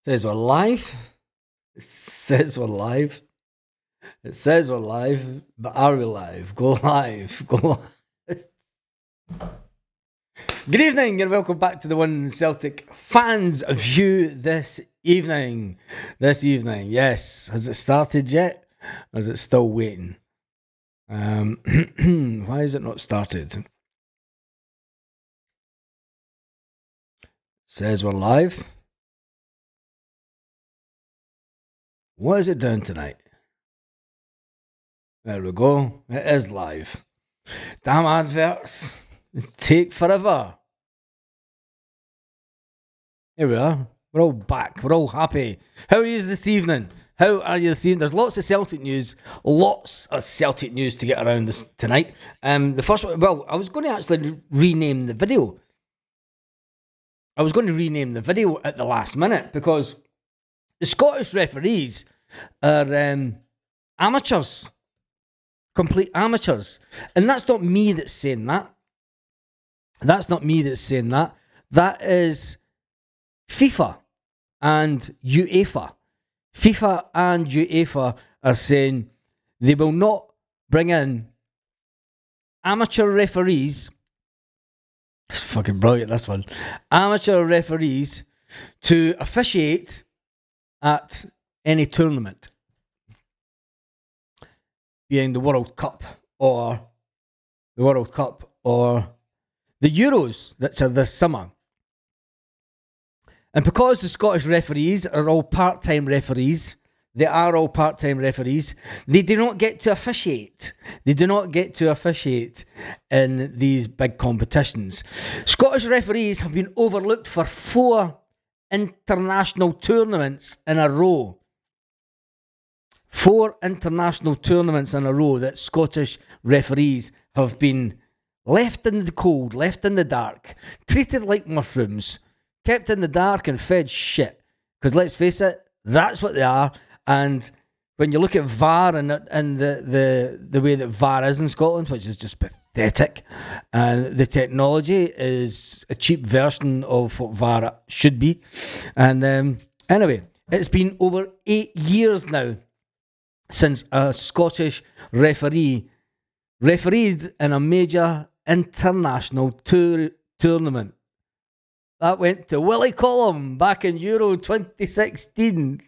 Says we're live. It says we're live. It says we're live, but are we live? Go live. Go live. Good evening and welcome back to the One Celtic Fans View this evening. Yes. Has it started yet? Or is it still waiting? Why is it not started? It says we're live. What is it doing tonight? There we go. It is live. Damn adverts. Take forever. Here we are. We're all back. We're all happy. How are you this evening? How are you this evening? There's lots of Celtic news. Lots of Celtic news to get around this tonight. The first one, well, I was going to actually rename the video. I was going to rename the video at the last minute because the Scottish referees are amateurs. Complete amateurs. And that's not me that's saying that. That's not me that's saying that. That is FIFA and UEFA. FIFA and UEFA are saying they will not bring in amateur referees. It's fucking brilliant, this one. Amateur referees to officiate at any tournament, being the World Cup or the Euros that are this summer. And because the Scottish referees are all part-time referees, they do not get to officiate. They do not get to officiate in these big competitions. Scottish referees have been overlooked for 4 international tournaments in a row. 4 international tournaments in a row that Scottish referees have been left in the cold, left in the dark, treated like mushrooms, kept in the dark and fed shit. Because let's face it, that's what they are. And when you look at VAR and the way that VAR is in Scotland, which is just pathetic, and the technology is a cheap version of what VAR should be. And anyway, it's been over 8 years now since a Scottish refereed in a major international tournament. That went to Willie Collum back in Euro 2016.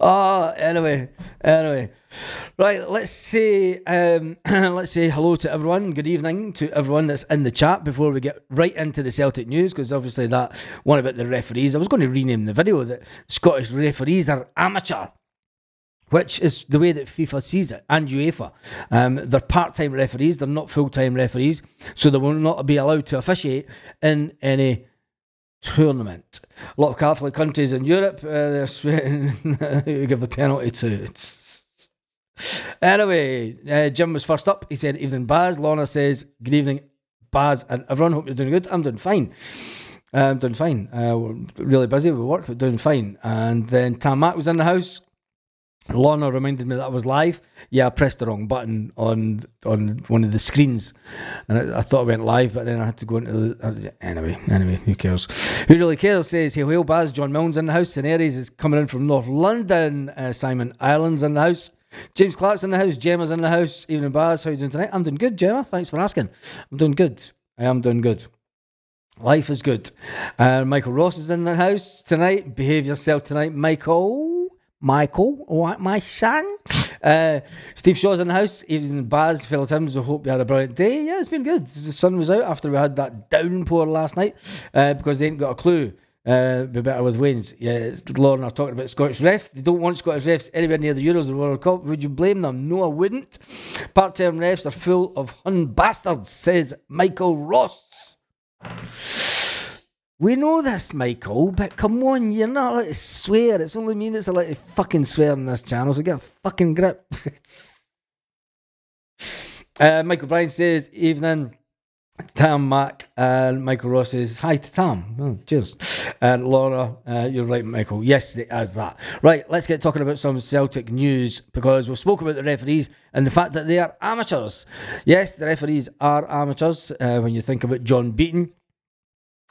Anyway. Right, let's say hello to everyone. Good evening to everyone that's in the chat before we get right into the Celtic news, because obviously that one about the referees, I was going to rename the video that Scottish referees are amateur, which is the way that FIFA sees it, and UEFA. They're part-time referees, they're not full-time referees, so they will not be allowed to officiate in any tournament. A lot of Catholic countries in Europe, they're sweating who give the penalty to. Anyway, Jim was first up. He said, evening Baz. Lorna says, good evening Baz and everyone, hope you're doing good. I'm doing fine. We're really busy with work, but doing fine. And then Tam Mac was in the house. Lorna reminded me that I was live. Yeah, I pressed the wrong button on one of the screens, and I thought I went live, but then I had to go into the... Anyway, who cares? Who really cares? Says, hey, well, Baz, John Milne's in the house. St Aries is coming in from North London. Simon Ireland's in the house. James Clark's in the house. Gemma's in the house. Evening, Baz. How are you doing tonight? I'm doing good, Gemma. Thanks for asking. I'm doing good. I am doing good. Life is good. Michael Ross is in the house tonight. Behave yourself tonight, Michael, my son. Steve Shaw's in the house. Even Baz, fellow Tims, I hope you had a brilliant day. Yeah, it's been good. The sun was out after we had that downpour last night because they ain't got a clue. Be better with Wayne's. Yeah, Lauren are talking about Scottish ref. They don't want Scottish refs anywhere near the Euros or World Cup. Would you blame them? No, I wouldn't. Part-time refs are full of Hun bastards, says Michael Ross. We know this, Michael, but come on, you're not allowed to swear. It's only me that's allowed to fucking swear on this channel, so get a fucking grip. Michael Bryan says, evening, Tam Mac, and Michael Ross says, hi to Tam. Oh, cheers. And Laura, you're right, Michael. Yes, it has that. Right, let's get talking about some Celtic news, because we've spoken about the referees and the fact that they are amateurs. Yes, the referees are amateurs. When you think about John Beaton,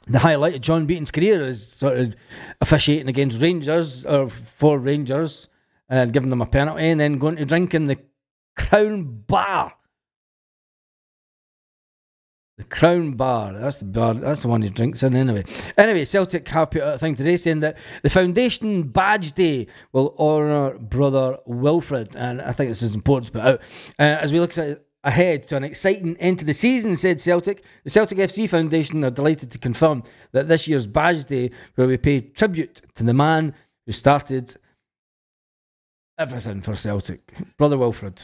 the highlight of John Beaton's career is sort of officiating against Rangers, or for Rangers, and giving them a penalty, and then going to drink in the Crown Bar. The Crown Bar. That's the bar. That's the one he drinks in anyway. Anyway, Celtic have put out a thing today saying that the Foundation Badge Day will honour brother Wilfred, and I think this is important to put out as we look ahead to an exciting end to the season, said Celtic. The Celtic FC Foundation are delighted to confirm that this year's Badge Day will be paid tribute to the man who started everything for Celtic, brother Wilfred.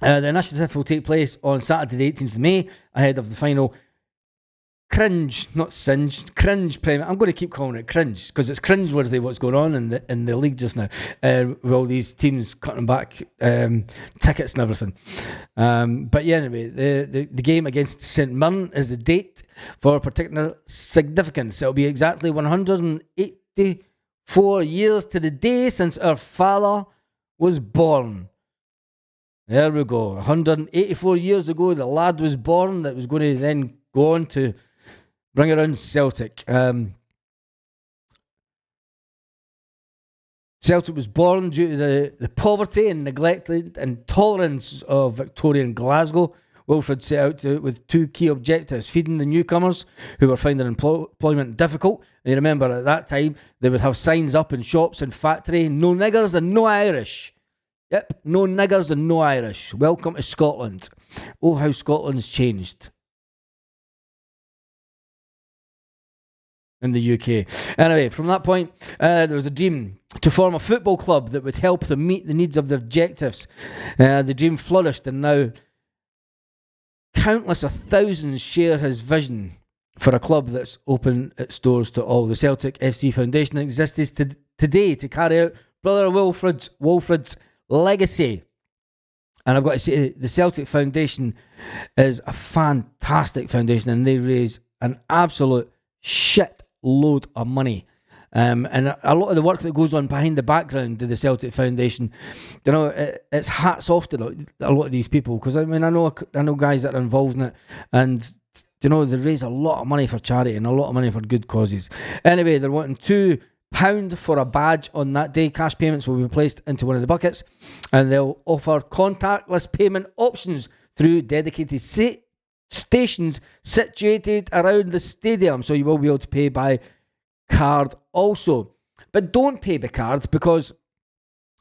The initiative will take place on Saturday the 18th of May, ahead of the final cringe Premier. I'm going to keep calling it cringe, because it's cringeworthy what's going on in the league just now, with all these teams cutting back tickets and everything. But yeah, anyway, the game against St Mirren is the date for particular significance. It'll be exactly 184 years to the day since our father was born. There we go. 184 years ago, the lad was born that was going to then go on to bring around Celtic. Celtic was born due to the poverty and neglected intolerance of Victorian Glasgow. Wilfred set out with two key objectives: feeding the newcomers who were finding employment difficult. And you remember at that time, they would have signs up in shops and factory: no niggers and no Irish. Yep, no niggers and no Irish. Welcome to Scotland. Oh, how Scotland's changed in the UK. Anyway, from that point, there was a dream to form a football club that would help them meet the needs of their objectives. The dream flourished, and now countless of thousands share his vision for a club that's opened its doors to all. The Celtic FC Foundation exists today to carry out brother Wilfred's legacy. And I've got to say, the Celtic Foundation is a fantastic foundation, and they raise an absolute shit load of money. And a lot of the work that goes on behind the background to the Celtic Foundation, you know, it's hats off to a lot of these people, because I mean, I know guys that are involved in it, and you know, they raise a lot of money for charity and a lot of money for good causes. Anyway, they're wanting £2 for a badge on that day. Cash payments will be placed into one of the buckets, and they'll offer contactless payment options through dedicated stations situated around the stadium, so you will be able to pay by card also. But don't pay by cards, because,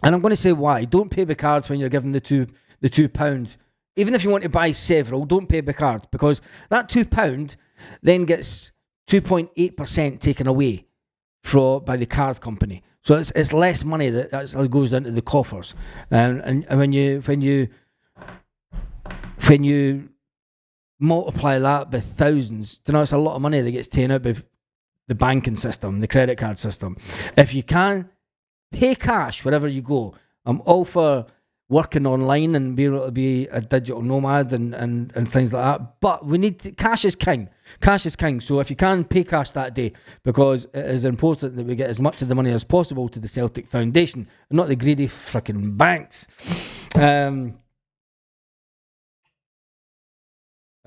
and I'm going to say why, don't pay by cards when you're given the £2. Even if you want to buy several, don't pay by card, because that £2 then gets 2.8% taken away by the card company. So it's less money that actually goes into the coffers. And when you multiply that by thousands, you know, it's a lot of money that gets taken out by the banking system, the credit card system. If you can pay cash wherever you go, I'm all for working online and being able to be a digital nomad and things like that. But we need cash is king. Cash is king. So if you can, pay cash that day, because it is important that we get as much of the money as possible to the Celtic Foundation, and not the greedy frickin' banks.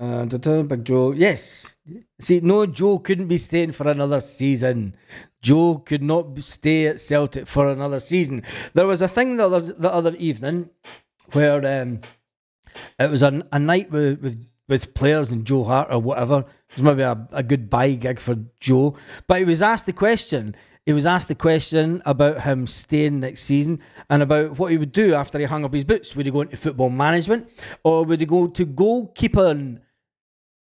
Big Joe, yes. See, no, Joe couldn't be staying for another season. Joe could not stay at Celtic for another season. There was a thing the other evening where it was a night with players and Joe Hart or whatever. It was maybe a goodbye gig for Joe. But he was asked the question. He was asked the question about him staying next season and about what he would do after he hung up his boots. Would he go into football management, or would he go to goalkeeping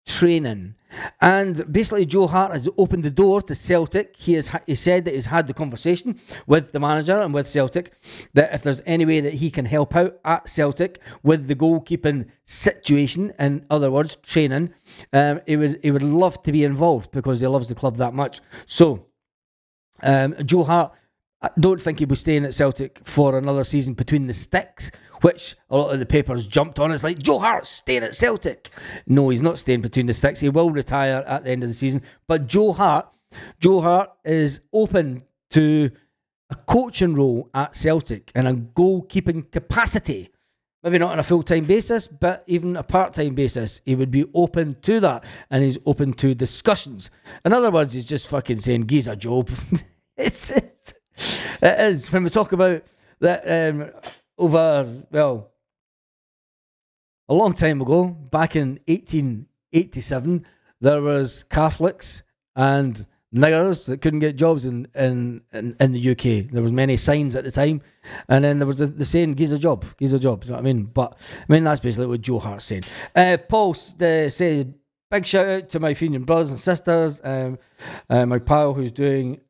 training? And basically, Joe Hart has opened the door to Celtic. He said that he's had the conversation with the manager and with Celtic that if there's any way that he can help out at Celtic with the goalkeeping situation, in other words, training, he would love to be involved, because he loves the club that much. So Joe Hart, I don't think he'll be staying at Celtic for another season between the sticks, which a lot of the papers jumped on. It's like, Joe Hart's staying at Celtic. No, he's not staying between the sticks. He will retire at the end of the season. But Joe Hart is open to a coaching role at Celtic in a goalkeeping capacity. Maybe not on a full-time basis, but even a part-time basis, he would be open to that, and he's open to discussions. In other words, he's just fucking saying, "Gi's a job." It is. When we talk about that over, well, a long time ago, back in 1887, there was Catholics and niggers that couldn't get jobs in the UK. There was many signs at the time, and then there was the saying, "Gi's a job, gi's a job." You know what I mean? But I mean, that's basically what Joe Hart said. Paul said, "Big shout out to my Fenian brothers and sisters. My pal who's doing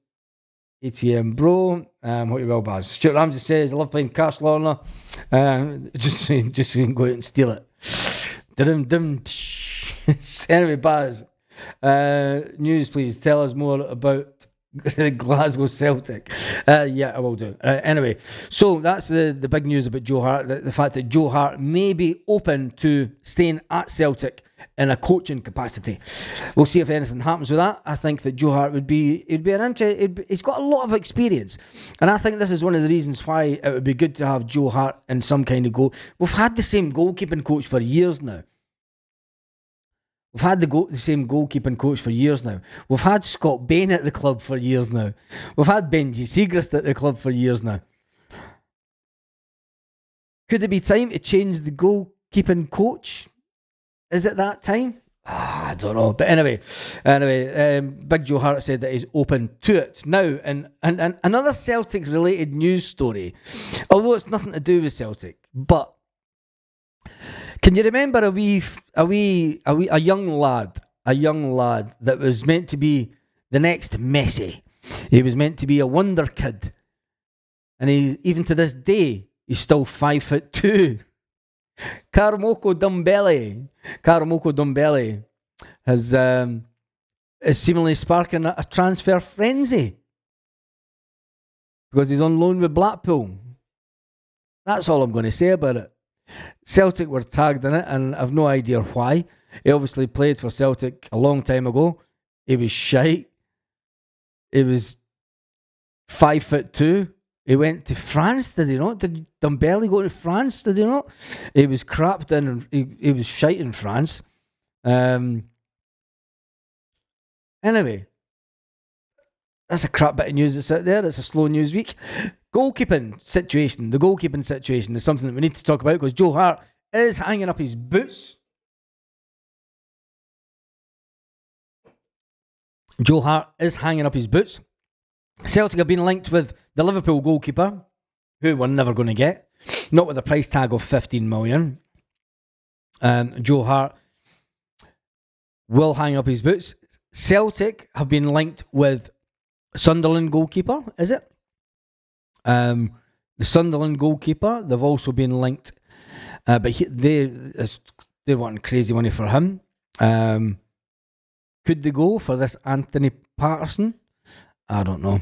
ATM Bro. Hope you well, Baz." Stuart Ramsey says, "I love playing Cash Lorna. Just so you can go out and steal it." Anyway, Baz. News, please. Tell us more about Glasgow Celtic. Yeah, I will do. Anyway, so that's the big news about Joe Hart. The fact that Joe Hart may be open to staying at Celtic in a coaching capacity. We'll see if anything happens with that. I think that Joe Hart would be an interest. He's got a lot of experience, and I think this is one of the reasons why it would be good to have Joe Hart in some kind of goal. We've had the same goalkeeping coach for years now. We've had the same goalkeeping coach for years now. We've had Scott Bain at the club for years now. We've had Benji Siegrist at the club for years now. Could it be time to change the goalkeeping coach? Is it that time? I don't know. But anyway, Big Joe Hart said that he's open to it. Now, and another Celtic-related news story, although it's nothing to do with Celtic, but can you remember a young lad that was meant to be the next Messi? He was meant to be a wonder kid, and even to this day he's still 5'2". Karamoko Dumbelli is seemingly sparking a transfer frenzy because he's on loan with Blackpool. That's all I'm going to say about it. Celtic were tagged in it, and I've no idea why. He obviously played for Celtic a long time ago. He was shite. He was 5'2". He went to France, did he not? Did Dumbelli go to France, did he not? He was crapped in, he was shite in France. Anyway, that's a crap bit of news that's out there. It's a slow news week. The goalkeeping situation is something that we need to talk about because Joe Hart is hanging up his boots. Joe Hart is hanging up his boots. Celtic have been linked with the Liverpool goalkeeper, who we're never going to get, not with a price tag of 15 million. Joe Hart will hang up his boots. Celtic have been linked with Sunderland goalkeeper, is it? The Sunderland goalkeeper, they've also been linked, but they're wanting crazy money for him. Could they go for this Anthony Patterson? I don't know.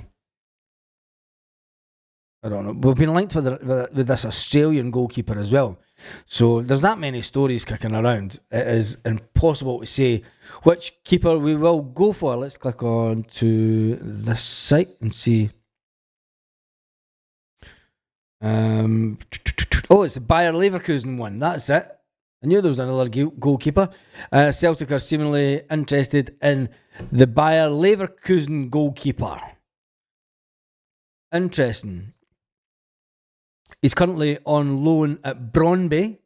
We've been linked with this Australian goalkeeper as well. So there's that many stories kicking around. It is impossible to say which keeper we will go for. Let's click on to this site and see. It's the Bayer Leverkusen one. That's it. I knew there was another goalkeeper. Celtic are seemingly interested in the Bayer Leverkusen goalkeeper. Interesting. He's currently on loan at Brøndby.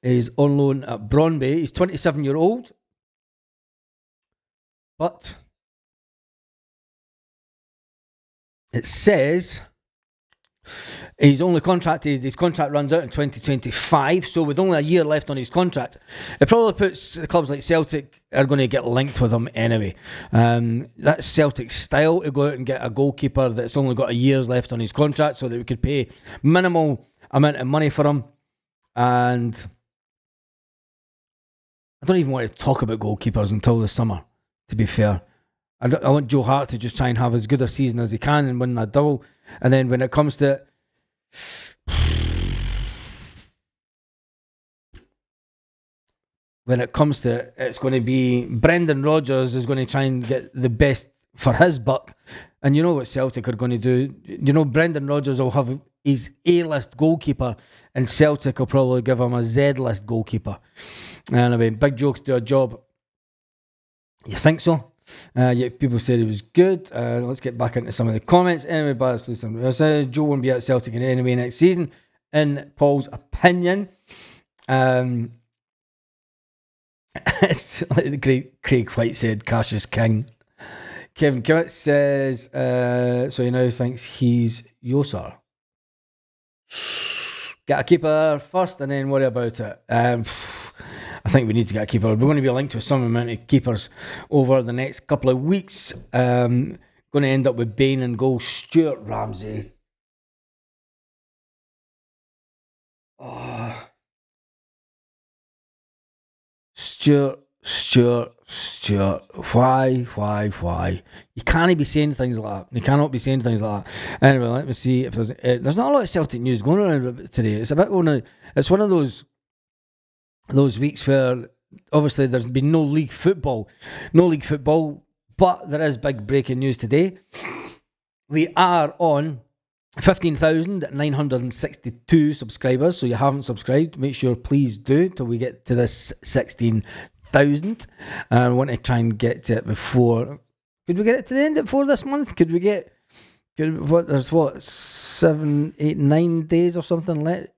He's 27-year-old. But it says he's only contracted, his contract runs out in 2025, so with only a year left on his contract, it probably puts clubs like Celtic are going to get linked with him anyway. That's Celtic's style, to go out and get a goalkeeper that's only got a year's left on his contract so that we could pay minimal amount of money for him. And I don't even want to talk about goalkeepers until the summer, to be fair. I want Joe Hart to just try and have as good a season as he can and win that double. And then when it comes to it's going to be Brendan Rodgers is going to try and get the best for his buck. And you know what Celtic are going to do? You know, Brendan Rodgers will have he's A-list goalkeeper, and Celtic will probably give him a Z-list goalkeeper. Anyway, Big Joe could do a job. You think so? Yeah, people said he was good. Let's get back into some of the comments. Anyway, Baz, listen, Joe won't be at Celtic in any way next season, in Paul's opinion. It's like the great Craig White said, Cassius King. Kevin Kimmett says, so he now thinks he's Yosar. Get a keeper first and then worry about it. I think we need to get a keeper. We're going to be linked with some amount of keepers over the next couple of weeks. Going to end up with Bain and goal. Stuart Ramsey. Oh. Stuart. Why? You can't be saying things like that. You cannot be saying things like that. Anyway, let me see if there's not a lot of Celtic news going on today. It's a bit it's one of those weeks where obviously there's been no league football, but there is big breaking news today. We are on 15,962 subscribers, so you haven't subscribed, make sure please do till we get to this 16,000. I want to try and get to it before. Could we get it to the end before this month? There's 7, 8, 9 days or something left,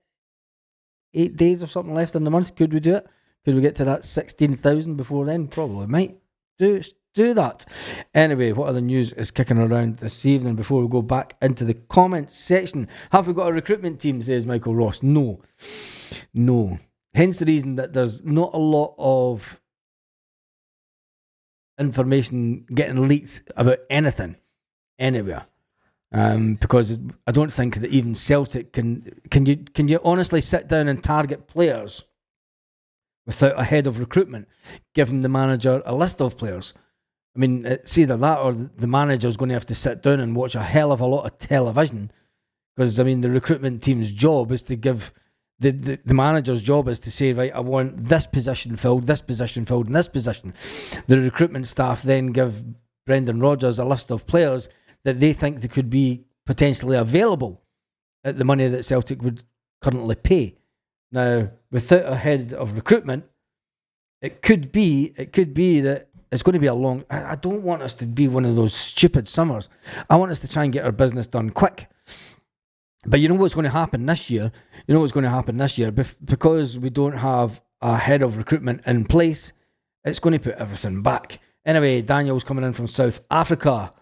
8 days or something left in the month. Could we do it? Could we get to that 16,000 before then? Probably might do that. Anyway, what other news is kicking around this evening before we go back into the comments section? Have we got a recruitment team, says Michael Ross? No. Hence the reason that there's not a lot of information getting leaked about anything anywhere. Because I don't think that even Celtic can you honestly sit down and target players without a head of recruitment, giving the manager a list of players. I mean, it's either that or the manager's going to have to sit down and watch a hell of a lot of television, because I mean the recruitment team's job is to give the manager's job is to say, right, I want this position filled, and this position. The recruitment staff then give Brendan Rodgers a list of players that they think they could be potentially available at the money that Celtic would currently pay. Now, without a head of recruitment, it could be that it's going to be a long. I don't want us to be one of those stupid summers. I want us to try and get our business done quick. But you know what's going to happen this year? Because we don't have a head of recruitment in place, it's going to put everything back. Anyway, Daniel's coming in from South Africa.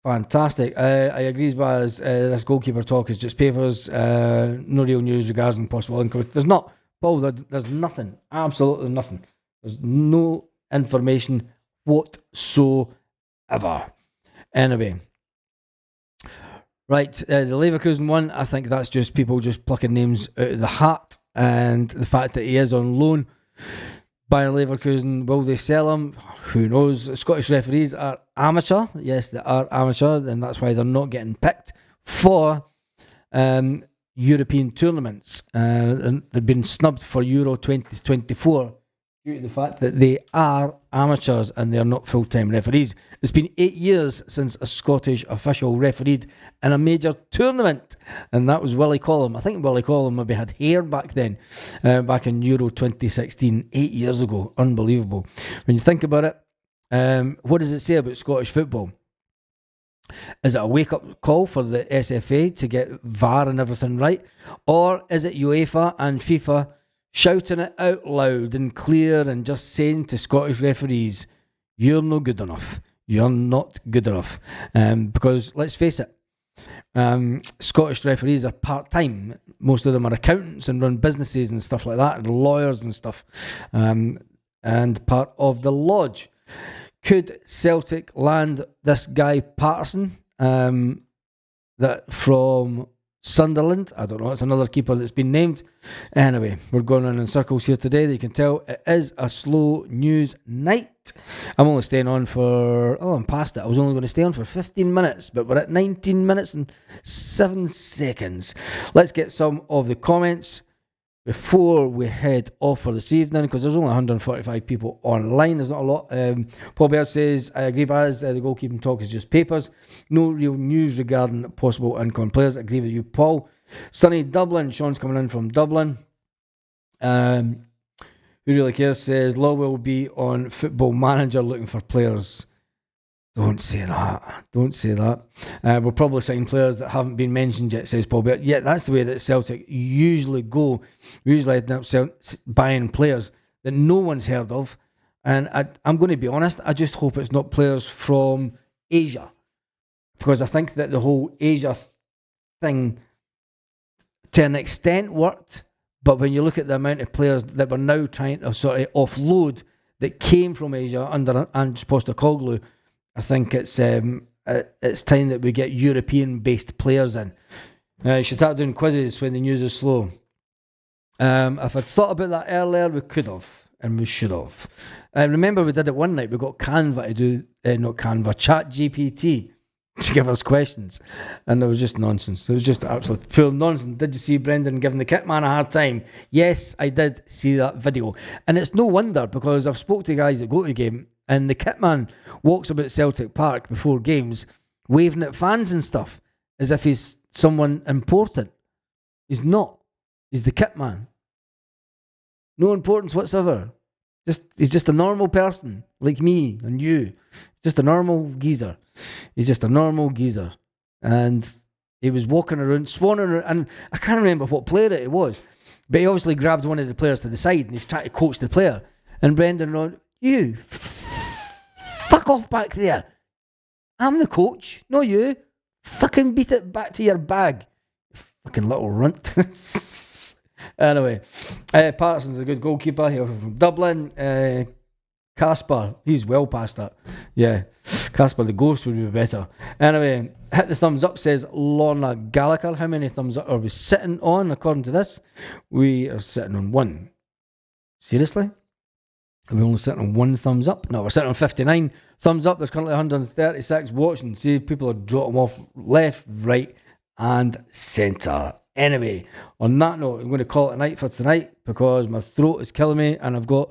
Fantastic. I agree, Baz. This goalkeeper talk is just papers. No real news regarding possible income. There's not, Paul. There's nothing. Absolutely nothing. There's no information whatsoever. Anyway, right. The Leverkusen one. I think that's just people just plucking names out of the hat, and the fact that he is on loan. Bayern Leverkusen, will they sell him? Who knows? Scottish referees are amateur. Yes, they are amateur, and that's why they're not getting picked for European tournaments. And they've been snubbed for Euro 2024 due to the fact that they are amateurs and they're not full-time referees. It's been 8 years since a Scottish official refereed in a major tournament, and that was Willie Collum. I think Willie Collum maybe had hair back then, back in Euro 2016, 8 years ago. Unbelievable. When you think about it, what does it say about Scottish football? Is it a wake-up call for the SFA to get VAR and everything right? Or is it UEFA and FIFA shouting it out loud and clear and just saying to Scottish referees, you're no good enough. You're not good enough. Because let's face it, Scottish referees are part-time. Most of them are accountants and run businesses and stuff like that, and lawyers and stuff, and part of the lodge. Could Celtic land this guy Patterson that from Sunderland? I don't know. It's another keeper that's been named. Anyway, we're going on in circles here today. You can tell it is a slow news night. I'm only staying on for... Oh, I'm past it. I was only going to stay on for 15 minutes, but we're at 19 minutes and 7 seconds. Let's get some of the comments. before we head off for this evening, because there's only 145 people online, there's not a lot. Paul Baird says, I agree, Baz, the goalkeeping talk is just papers. No real news regarding possible incoming players. I agree with you, Paul. Sunny Dublin, Sean's coming in from Dublin. Who really cares says, Lowell will be on Football Manager looking for players. Don't say that. Don't say that. We'll probably sign players that haven't been mentioned yet, says Paul. But yeah, that's the way that Celtic usually go. We usually end up buying players that no one's heard of. And I'm going to be honest, I just hope it's not players from Asia. Because I think that the whole Asia thing, to an extent, worked. But when you look at the amount of players that we're now trying to sort of offload that came from Asia under Ange Postecoglou, I think it's time that we get European-based players in. You should start doing quizzes when the news is slow. If I'd thought about that earlier, we could have, and we should have. Remember, we did it one night. We got Canva to do, not Canva, ChatGPT to give us questions. And it was just nonsense. It was just absolute pure nonsense. Did you see Brendan giving the kit man a hard time? Yes, I did see that video. And it's no wonder, because I've spoke to guys that go to the game, and the kit man walks about Celtic Park before games, waving at fans and stuff, as if he's someone important. He's not. He's the kit man. No importance whatsoever. He's just a normal person, like me and you. Just a normal geezer. He's just a normal geezer. And he was walking around, swanning around, and I can't remember what player it was, but he obviously grabbed one of the players to the side and he's trying to coach the player. And Brendan went, you, fuck off back there. I'm the coach, not you. Fucking beat it back to your bag. Fucking little runt. Anyway, Patterson's a good goalkeeper. He's from Dublin. Casper, he's well past that. Yeah, Casper the Ghost would be better. Anyway, hit the thumbs up, says Lorna Gallagher. How many thumbs up are we sitting on according to this? We are sitting on one. Seriously? Are we only sitting on one thumbs up? No, we're sitting on 59 thumbs up. There's currently 136 watching. See, people are dropping off left, right, and centre. Anyway, on that note, I'm going to call it a night for tonight because my throat is killing me and I've got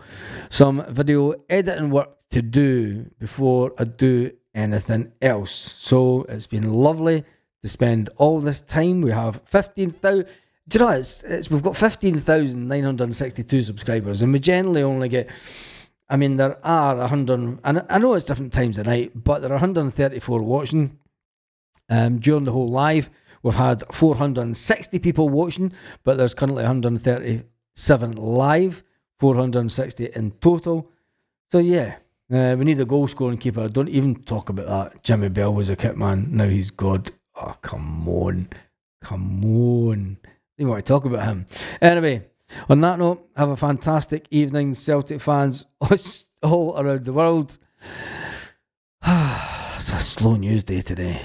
some video editing work to do before I do anything else. So it's been lovely to spend all this time. We have 15,000. Do you know, we've got 15,962 subscribers, and we generally only get, I mean, there are 100, and I know it's different times of night, but there are 134 watching during the whole live. We've had 460 people watching, but there's currently 137 live, 460 in total. So yeah, we need a goal scoring keeper. Don't even talk about that. Jimmy Bell was a kit man. Now he's God. Oh, come on. You want to talk about him. Anyway, on that note, have a fantastic evening, Celtic fans all around the world. It's a slow news day today.